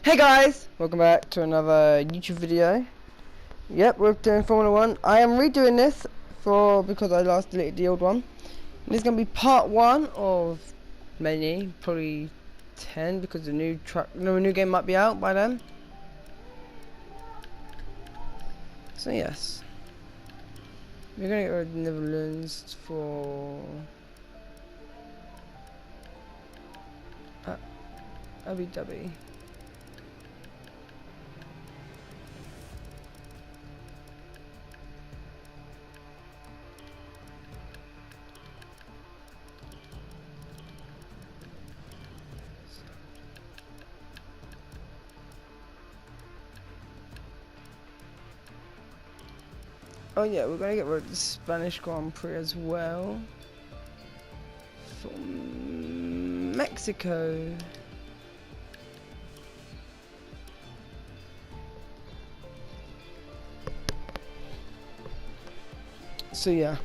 Hey guys, welcome back to another YouTube video. Yep, we're doing Formula 1. I am redoing this because I last deleted the old one. This is going to be part 1 of many, probably 10 because the new game might be out by then. So yes, we're going to get rid of the Netherlands for Abu Dhabi. Oh yeah, we're gonna get rid of the Spanish Grand Prix as well. For Mexico. So yeah.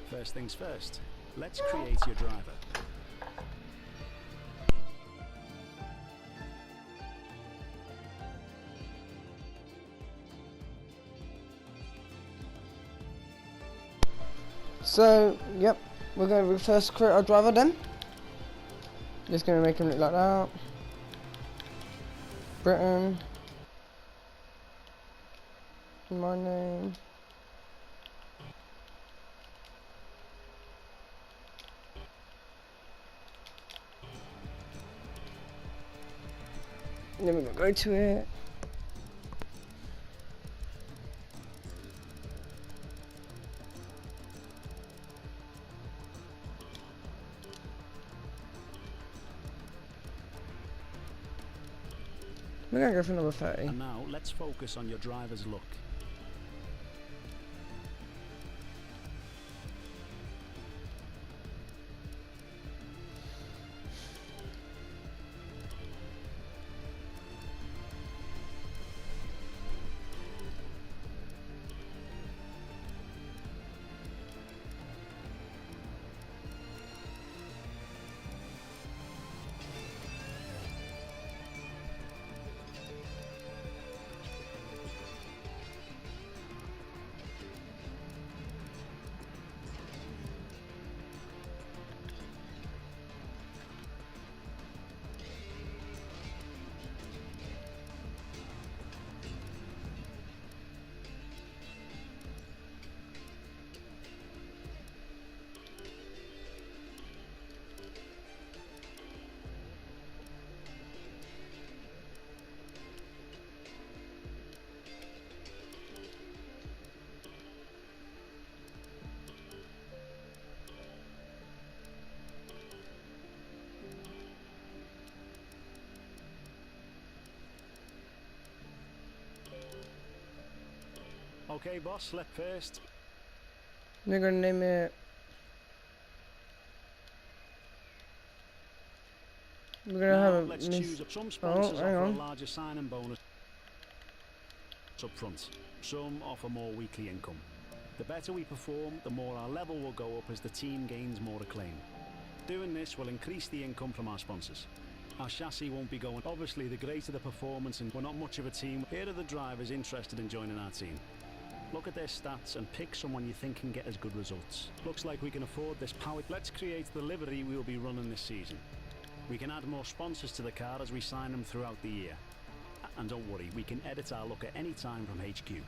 First things first, let's create your driver. So, yep, we're going to first create our driver then. Just going to make him look like that. Britain. My name. Then we're going to go to it. We're going to go for number 30. And now, let's focus on your driver's look. Okay, boss, let first. We're going to name it. We're going to have let's choose some sponsors offer a larger sign-in bonus up front. Some offer more weekly income. The better we perform, the more our level will go up as the team gains more acclaim. Doing this will increase the income from our sponsors. Our chassis won't be going. Obviously, the greater the performance, and we're not much of a team. Here are the drivers interested in joining our team. Look at their stats and pick someone you think can get us good results. Looks like we can afford this power. Let's create the livery we will be running this season. We can add more sponsors to the car as we sign them throughout the year. And don't worry, we can edit our look at any time from HQ.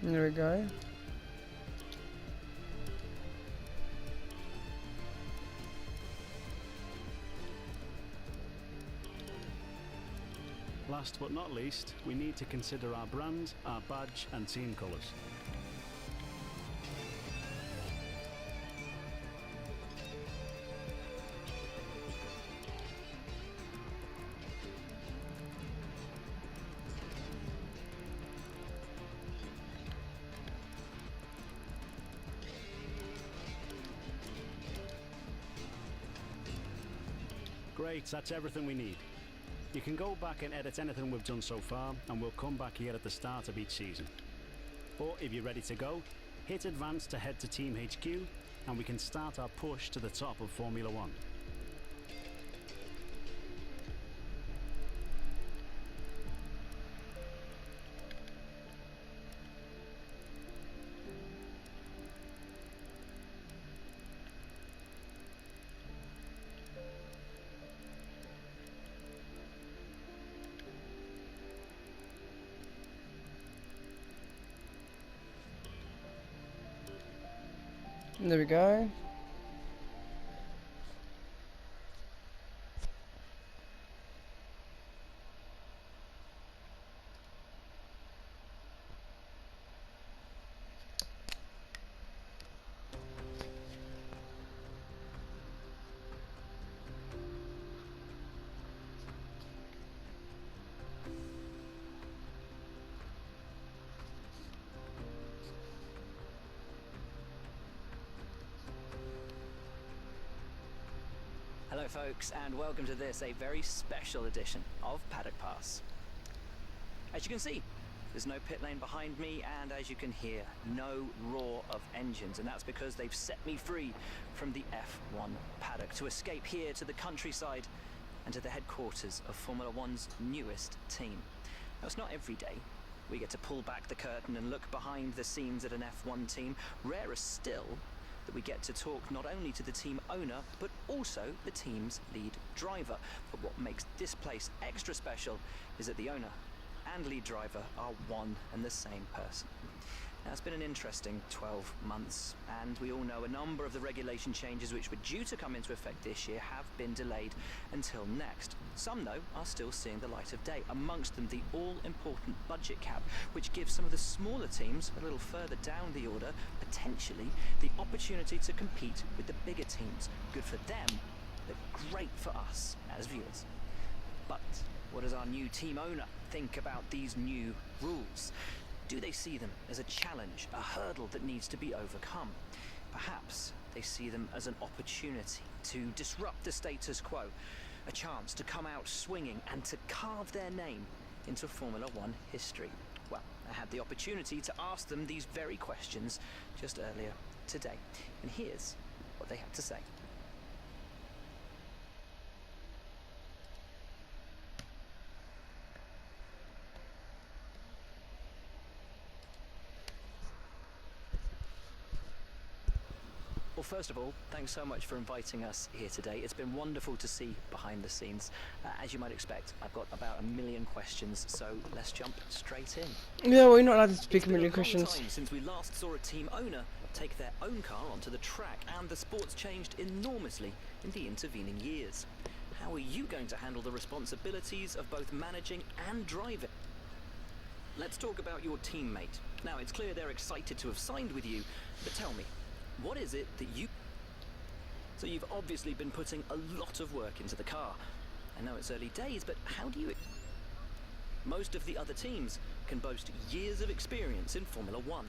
There we go. Last but not least, we need to consider our brand, our badge and team colours. Great, that's everything we need. You can go back and edit anything we've done so far, and we'll come back here at the start of each season. Or if you're ready to go, hit advance to head to Team HQ, and we can start our push to the top of Formula One. There we go. Hello folks, and welcome to this, a very special edition of Paddock Pass. As you can see, there's no pit lane behind me, and as you can hear, no roar of engines, and that's because they've set me free from the F1 paddock to escape here to the countryside and to the headquarters of Formula One's newest team. Now, it's not every day we get to pull back the curtain and look behind the scenes at an F1 team. Rarer still that we get to talk not only to the team owner, but also the team's lead driver. But what makes this place extra special is that the owner and lead driver are one and the same person. Now, it's been an interesting 12 months, and we all know a number of the regulation changes which were due to come into effect this year have been delayed until next. Some, though, are still seeing the light of day, amongst them the all-important budget cap, which gives some of the smaller teams a little further down the order, potentially, the opportunity to compete with the bigger teams. Good for them, but great for us as viewers. But what does our new team owner think about these new rules? Do they see them as a challenge, a hurdle that needs to be overcome? Perhaps they see them as an opportunity to disrupt the status quo, a chance to come out swinging and to carve their name into Formula One history. Well, I had the opportunity to ask them these very questions just earlier today, and here's what they had to say. Well, first of all, thanks so much for inviting us here today. It's been wonderful to see behind the scenes. As you might expect, I've got about 1 million questions, so let's jump straight in. Yeah, well, you're not allowed to speak a million questions. It's been a long time since we last saw a team owner take their own car onto the track, and the sport's changed enormously in the intervening years. How are you going to handle the responsibilities of both managing and driving? Let's talk about your teammate. Now, it's clear they're excited to have signed with you, but tell me, what is it that you... So you've obviously been putting a lot of work into the car. I know it's early days, but how do you... Most of the other teams can boast years of experience in Formula One.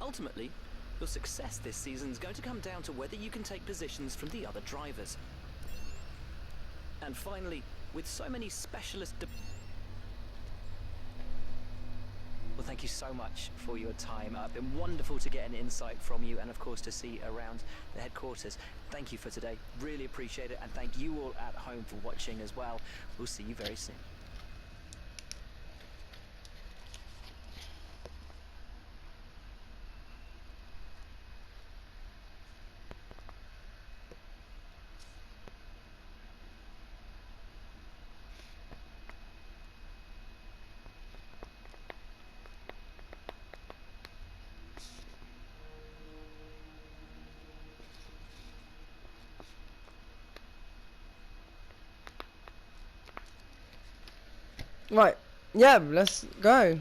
Ultimately, your success this season is going to come down to whether you can take positions from the other drivers. And finally, with so many specialist... Well, thank you so much for your time. It's been wonderful to get an insight from you, and of course to see around the headquarters. Thank you for today. Really appreciate it, and thank you all at home for watching as well. We'll see you very soon. Right. Yeah, let's go.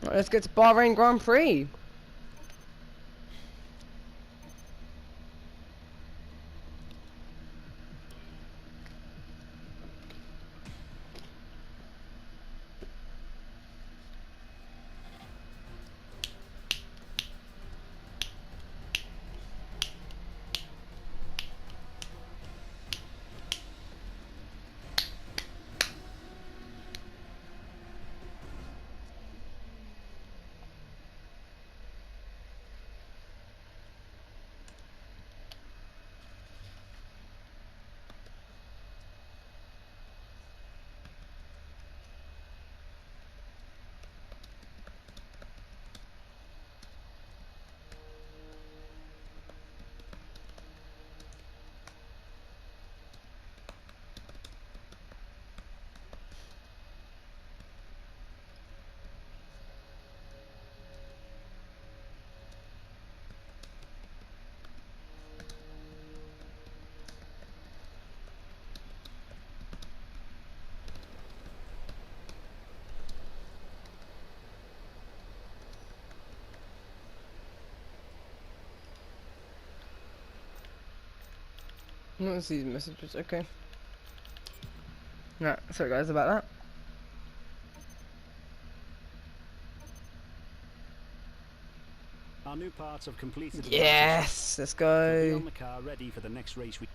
Right, let's get to Bahrain Grand Prix. Not see the messages, okay. Right, sorry guys about that. Our new parts have completed the Yes, let's transition. They'll be go. on the car ready for the next race week.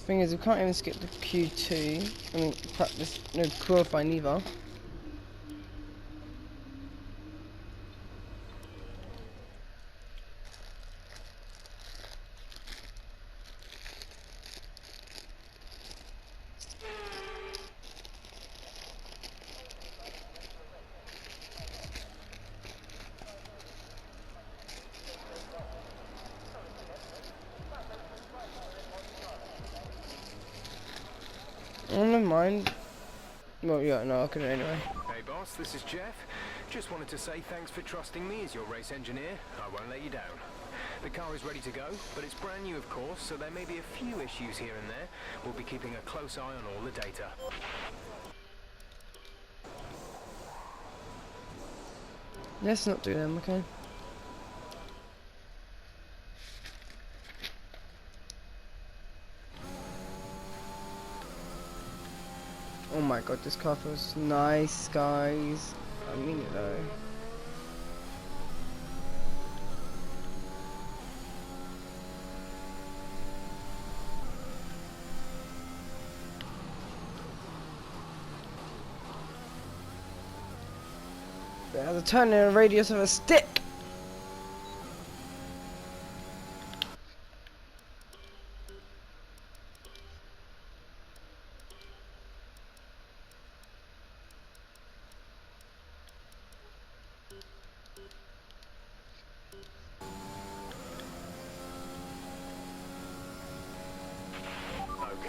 Thing is, we can't even skip the Q2. I mean, practice, no qualifying either. Oh, never mind. Well, yeah, no, I can anyway. Hey boss, this is Jeff. Just wanted to say thanks for trusting me as your race engineer. I won't let you down. The car is ready to go, but it's brand new of course, so there may be a few issues here and there. We'll be keeping a close eye on all the data. Let's not do them, okay? Oh my god, this car feels nice, guys. I mean it though. It has a turn in a radius of a stick.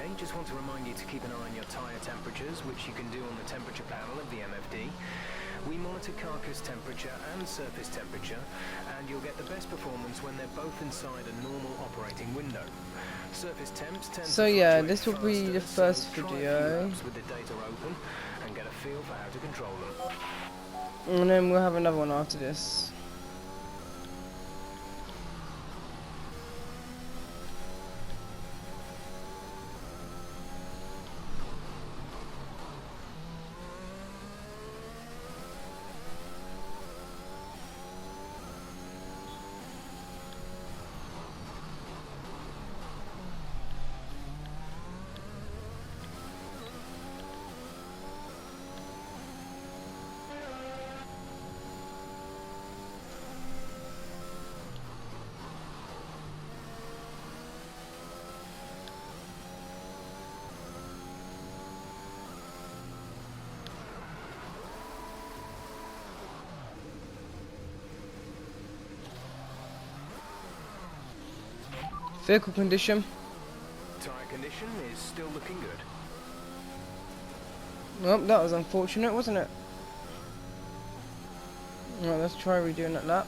Okay, just want to remind you to keep an eye on your tyre temperatures, which you can do on the temperature panel of the MFD. We monitor carcass temperature and surface temperature, and you'll get the best performance when they're both inside a normal operating window. Surface temps tend So to yeah, fluctuate this will be the faster, first so try a few video, laps with the data open and get a feel for how to control them. and then we'll have another one after this. Vehicle condition. Tyre condition is still looking good. Well, that was unfortunate, wasn't it? Right, let's try redoing that lap.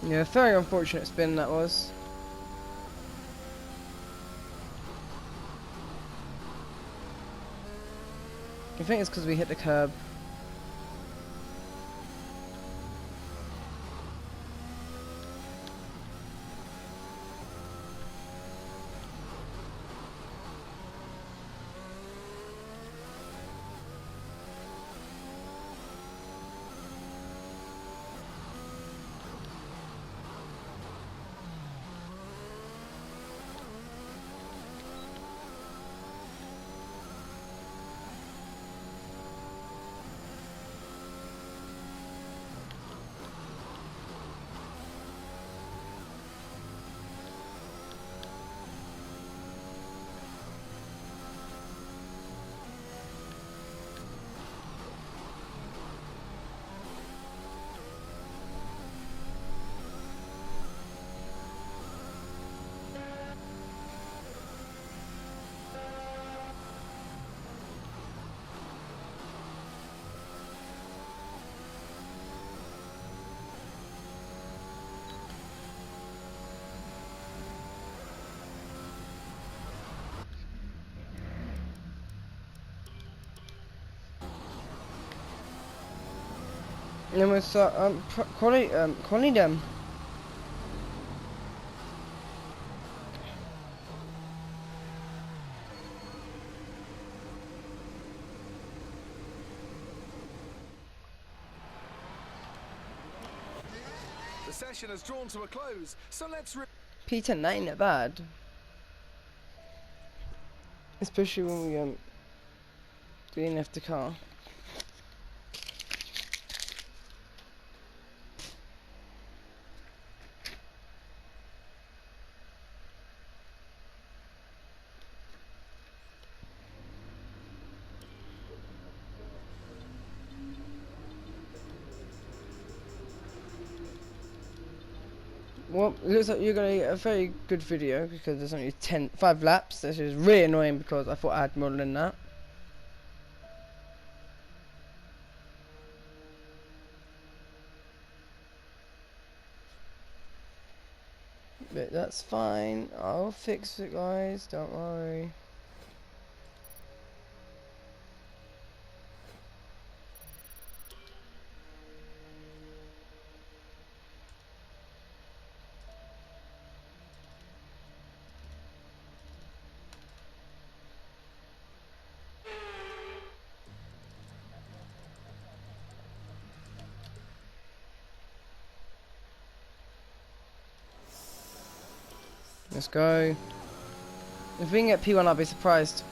Yeah, very unfortunate spin that was. I think it's because we hit the curb. And then we'll start calling them. The session has drawn to a close, so let's P10, that ain't that bad. Especially when we DNF the car. Well, it looks like you're going to get a very good video because there's only 5 laps. This is really annoying because I thought I had more than that. But that's fine. I'll fix it, guys. Don't worry. Let's go. If we can get P1, I'll be surprised.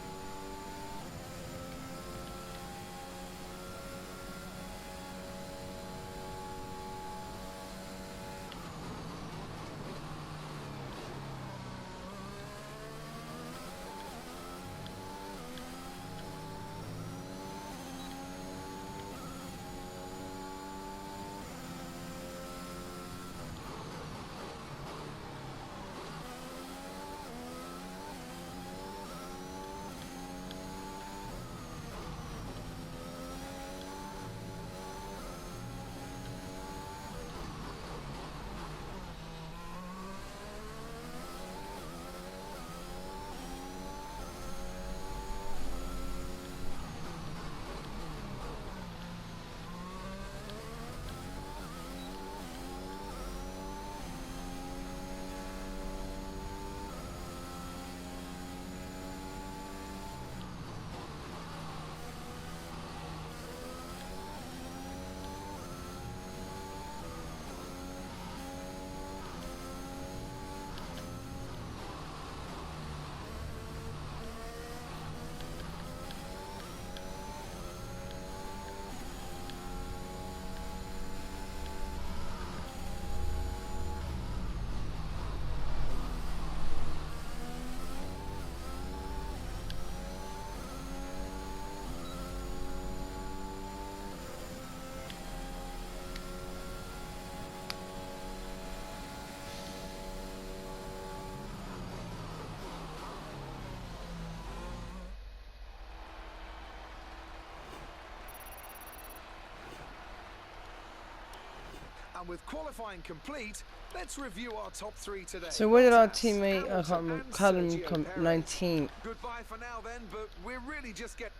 And with qualifying complete, let's review our top 3 today. So where did our Bottas, teammate Hamilton, and Callum Sergio come Perez. 19? Goodbye for now then, but we're really just getting...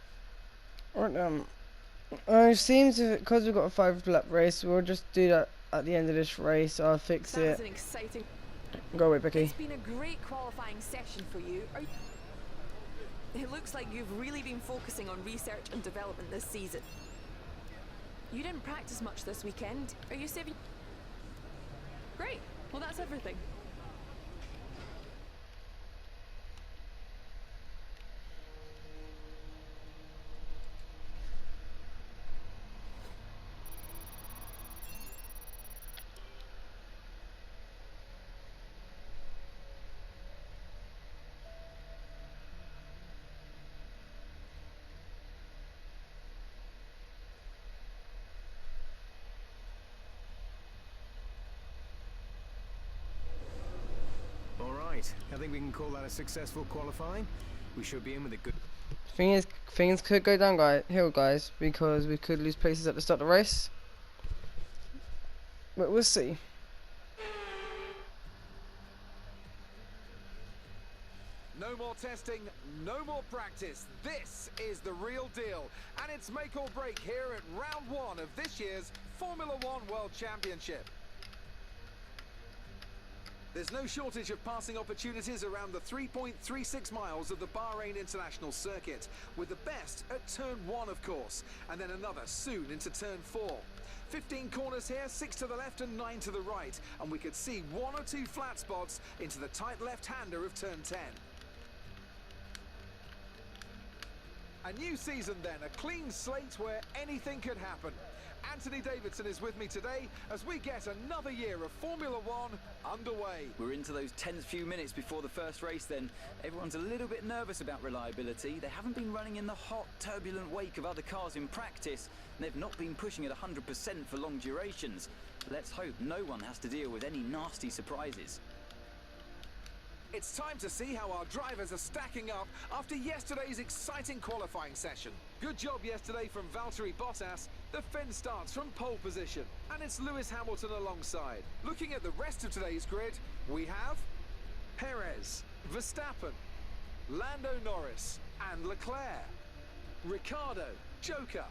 Right, it seems because we've got a 5-lap race, we'll just do that at the end of this race. I'll fix That's it. an exciting. Go away, Becky. It's been a great qualifying session for you. It looks like you've really been focusing on research and development this season. You didn't practice much this weekend. Are you saving? Great. Well, that's everything. I think we can call that a successful qualifying. We should be in with a good... Thing is, things could go down, guys, because we could lose places at the start of the race. But we'll see. No more testing, no more practice. This is the real deal. And it's make or break here at round 1 of this year's Formula One World Championship. There's no shortage of passing opportunities around the 3.36 miles of the Bahrain International Circuit, with the best at turn 1, of course, and then another soon into turn 4. 15 corners here, 6 to the left and 9 to the right, and we could see 1 or 2 flat spots into the tight left-hander of turn 10. A new season then, a clean slate where anything could happen. Anthony Davidson is with me today as we get another year of Formula One underway. We're into those tense few minutes before the first race then. Everyone's a little bit nervous about reliability. They haven't been running in the hot, turbulent wake of other cars in practice, and they've not been pushing at 100% for long durations. Let's hope no one has to deal with any nasty surprises. It's time to see how our drivers are stacking up after yesterday's exciting qualifying session. Good job yesterday from Valtteri Bottas. The Finn starts from pole position, and it's Lewis Hamilton alongside. Looking at the rest of today's grid, we have Perez, Verstappen, Lando Norris and Leclerc, Ricciardo, Joker,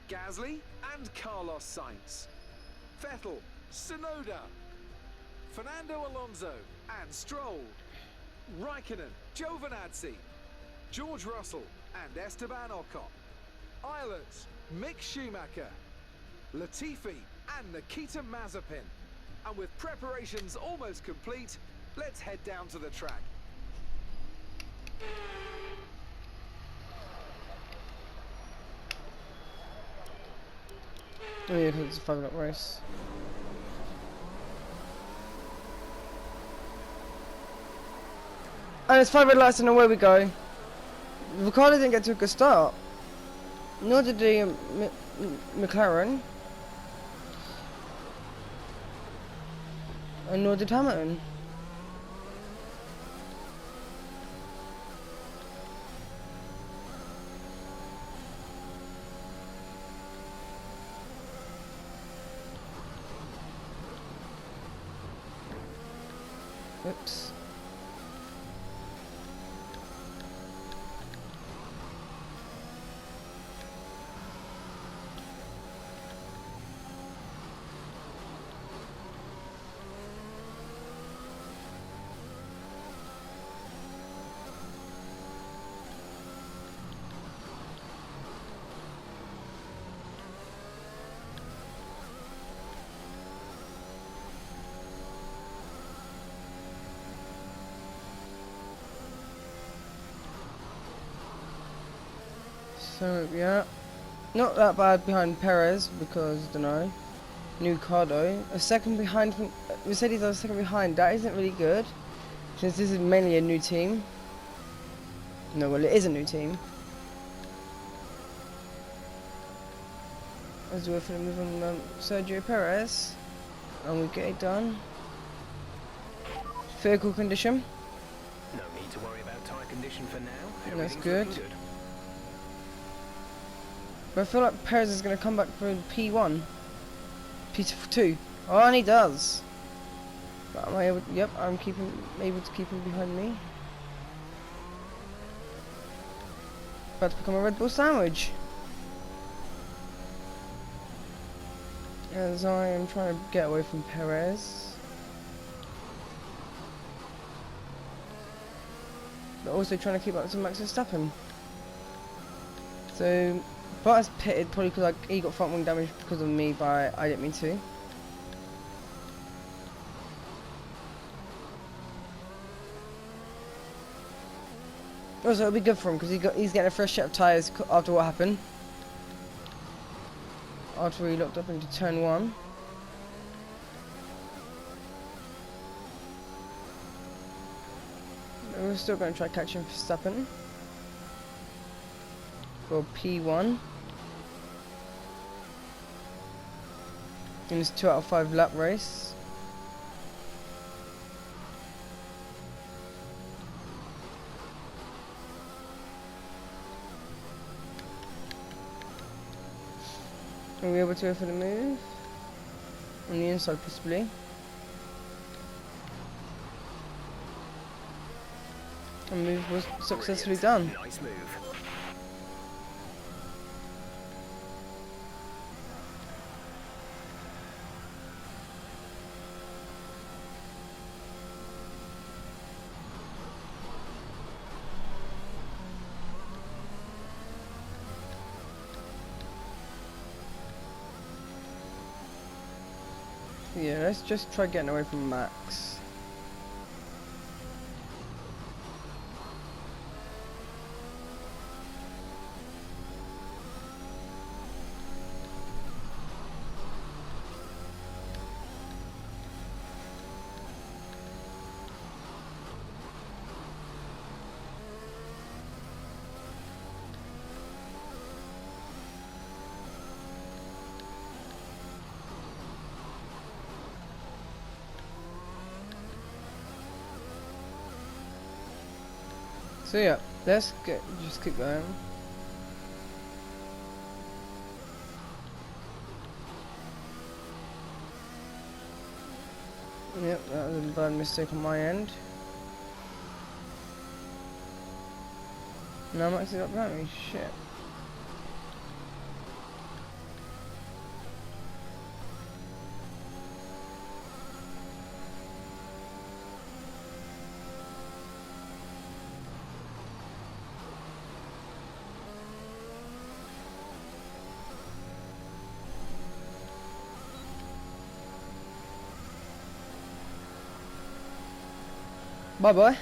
Gasly and Carlos Sainz, Vettel, Tsunoda, Fernando Alonso and Stroll, Raikkonen, Giovinazzi, George Russell and Esteban Ocon, Ireland, Mick Schumacher, Latifi and Nikita Mazepin. And with preparations almost complete, let's head down to the track. Oh yeah, because it's a 5 lap race. And it's 5 red lights and away we go. Ricardo didn't get to a good start. Nor did the McLaren. And nor did Hamilton. Oops. So yeah, not that bad behind Perez because I don't know, new car though. A second behind from Mercedes. A second behind. That isn't really good since this is mainly a new team. No, well it is a new team. As we're going to move on Sergio Perez, and we get it done. Vehicle condition. No need to worry about tyre condition for now. That's Everything's good. looking good. But I feel like Perez is going to come back for P1. P2. Oh, and he does. But am I able to, yep, I'm able to keep him behind me. About to become a Red Bull sandwich. As I am trying to get away from Perez. But also trying to keep up to Max Verstappen. So Bottas pitted probably because he got front wing damage because of me, but I didn't mean to. Also, it'll be good for him because he's getting a fresh set of tyres after what happened. After he locked up into turn 1. But we're still going to try catching Verstappen for P1. In this 2 out of 5 lap race. Are we able to go for the move? On the inside possibly. The move was successfully done. Nice move. Yeah, let's just try getting away from Max. So yeah, let's just keep going. Yep, that was a bad mistake on my end. Now Max is up behind me, shit. Bye bye.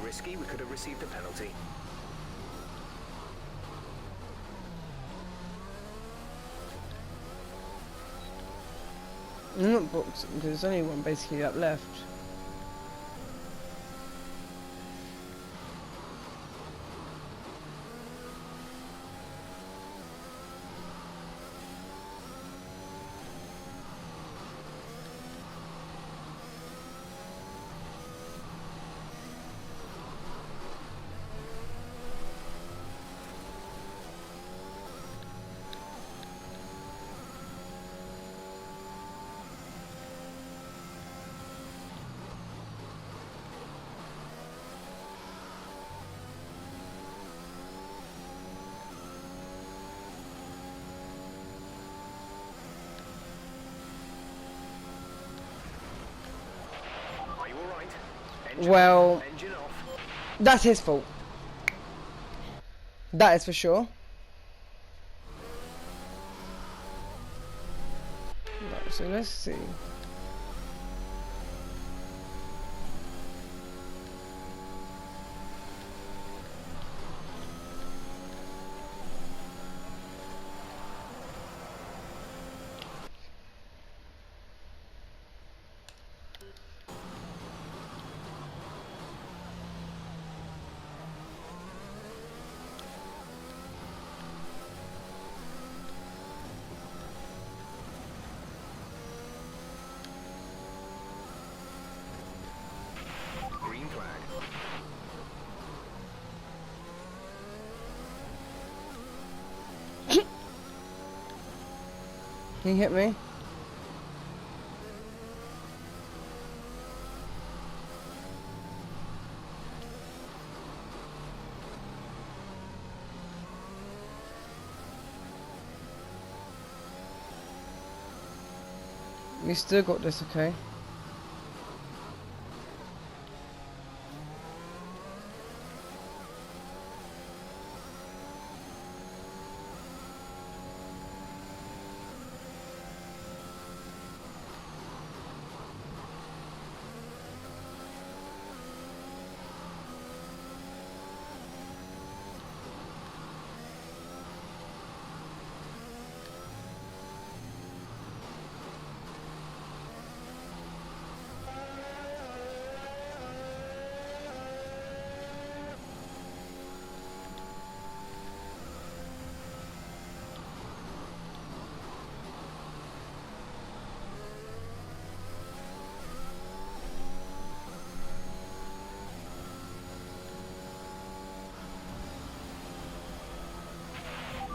risky, we could have received a penalty. I'm not boxing because there's only one basically up left. Are you alright? Engine Well, off, engine off. that's his fault. That is for sure. Right, so let's see. Green flag. He hit me. We still got this, okay?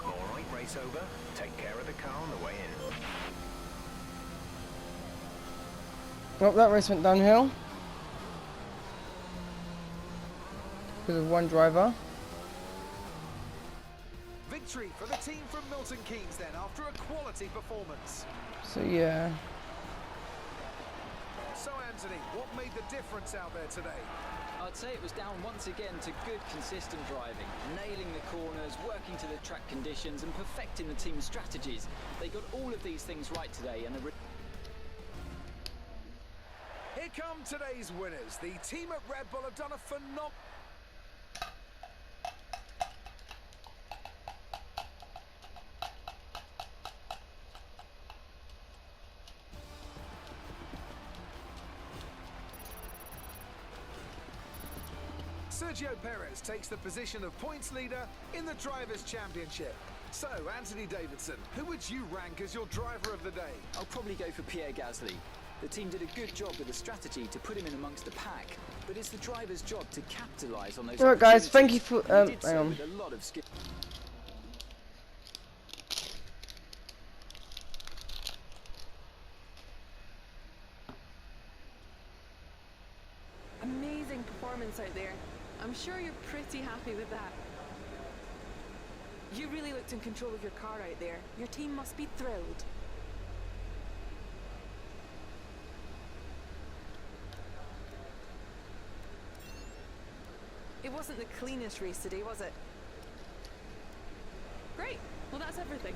Alright, race over. Take care of the car on the way in. Oh, that race went downhill. Because of one driver. Victory for the team from Milton Keynes then, after a quality performance. So yeah. So Anthony, what made the difference out there today? I'd say it was down once again to good, consistent driving, nailing the corners, working to the track conditions and perfecting the team's strategies. They got all of these things right today and Here come today's winners. The team at Red Bull have done a phenomenal... Sergio Perez takes the position of points leader in the Drivers' Championship. So, Anthony Davidson, who would you rank as your driver of the day? I'll probably go for Pierre Gasly. The team did a good job with the strategy to put him in amongst the pack, but it's the driver's job to capitalise on those Alright guys, thank you for opportunities. He did hang so on. with a lot of skill. Amazing performance out there. I'm sure you're pretty happy with that. You really looked in control of your car out there. Your team must be thrilled. It wasn't the cleanest race today, was it? Great. Well, that's everything.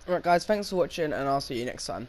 Alright guys, thanks for watching and I'll see you next time.